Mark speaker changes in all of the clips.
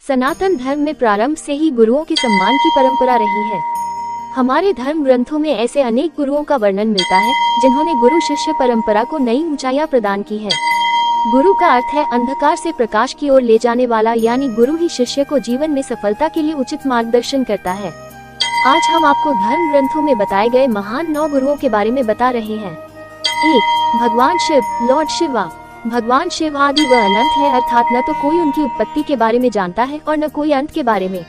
Speaker 1: सनातन धर्म में प्रारंभ से ही गुरुओं के सम्मान की परंपरा रही है। हमारे धर्म ग्रंथों में ऐसे अनेक गुरुओं का वर्णन मिलता है जिन्होंने गुरु शिष्य परंपरा को नई ऊंचाइयां प्रदान की है। गुरु का अर्थ है अंधकार से प्रकाश की ओर ले जाने वाला, यानी गुरु ही शिष्य को जीवन में सफलता के लिए उचित मार्गदर्शन करता है। आज हम आपको धर्म ग्रंथों में बताए गए महान 9 गुरुओं के बारे में बता रहे हैं। 1. भगवान शिव, लॉर्ड शिवा। भगवान शिव आदि व अनंत है, अर्थात न तो कोई उनकी उत्पत्ति के बारे में जानता है और न कोई अंत के बारे में,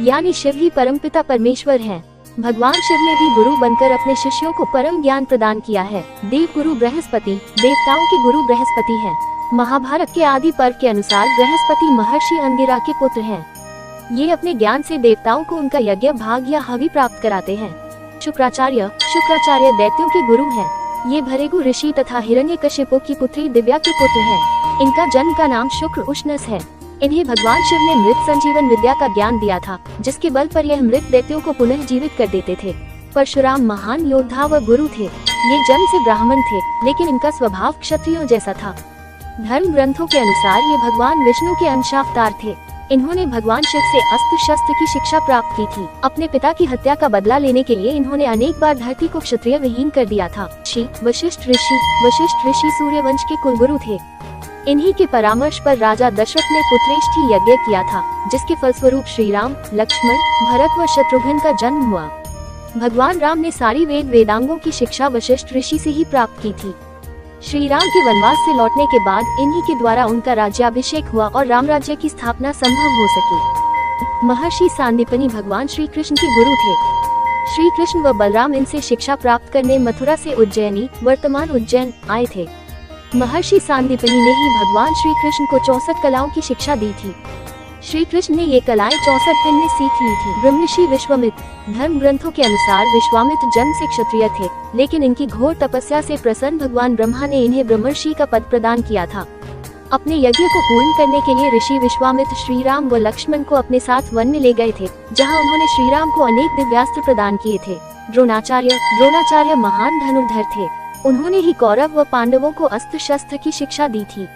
Speaker 1: यानी शिव ही परमपिता परमेश्वर हैं। भगवान शिव ने भी गुरु बनकर अपने शिष्यों को परम ज्ञान प्रदान किया है। देव गुरु बृहस्पति, देवताओं के गुरु बृहस्पति हैं। महाभारत के आदि पर्व के अनुसार बृहस्पति महर्षि अंगिरा के पुत्र हैं। ये अपने ज्ञान से देवताओं को उनका यज्ञ भाग या हवि प्राप्त कराते हैं। शुक्राचार्य दैत्यों के गुरु हैं। ये भृगु ऋषि तथा हिरण्यकशिपु की पुत्री दिव्या के पुत्र हैं। इनका जन्म का नाम शुक्र उष्णस है। इन्हें भगवान शिव ने मृत संजीवन विद्या का ज्ञान दिया था, जिसके बल पर यह मृत दैत्यों को पुनः जीवित कर देते थे। परशुराम महान योद्धा व गुरु थे। ये जन्म से ब्राह्मण थे, लेकिन इनका स्वभाव क्षत्रियों जैसा था। धर्म ग्रंथों के अनुसार ये भगवान विष्णु के अंशावतार थे। इन्होंने भगवान शिव से अस्त्र शस्त्र की शिक्षा प्राप्त की थी। अपने पिता की हत्या का बदला लेने के लिए इन्होंने अनेक बार धरती को क्षत्रिय विहीन कर दिया था। वशिष्ठ ऋषि सूर्यवंश के कुलगुरु थे। इन्हीं के परामर्श पर राजा दशरथ ने पुत्रेष्ठी यज्ञ किया था, जिसके फलस्वरूप श्री राम, लक्ष्मण, भरत व शत्रुघ्न का जन्म हुआ। भगवान राम ने सारी वेदांगों की शिक्षा वशिष्ठ ऋषि से ही प्राप्त की थी। श्री राम के वनवास से लौटने के बाद इन्हीं के द्वारा उनका राज्याभिषेक हुआ और राम राज्य की स्थापना संभव हो सकी। महर्षि सांदीपनि भगवान श्री कृष्ण के गुरु थे। श्री कृष्ण व बलराम इनसे शिक्षा प्राप्त करने मथुरा से उज्जैनी, वर्तमान उज्जैन, आए थे। महर्षि सांदीपनि ने ही भगवान श्री कृष्ण को 64 कलाओं की शिक्षा दी थी। श्री कृष्ण ने ये कलाएं 64 दिन में सीख ली थी। ब्रह्मर्षि विश्वामित्र। धर्म ग्रंथों के अनुसार विश्वामित्र जन्म से क्षत्रिय थे, लेकिन इनकी घोर तपस्या से प्रसन्न भगवान ब्रह्मा ने इन्हें ब्रह्मर्षि का पद प्रदान किया था। अपने यज्ञ को पूर्ण करने के लिए ऋषि विश्वामित्र श्री राम व लक्ष्मण को अपने साथ वन में ले गए थे, जहाँ उन्होंने श्री राम को अनेक दिव्यास्त्र प्रदान किए थे। द्रोणाचार्य महान धनुर्धर थे। उन्होंने ही कौरव व पांडवों को अस्त्र शस्त्र की शिक्षा दी थी।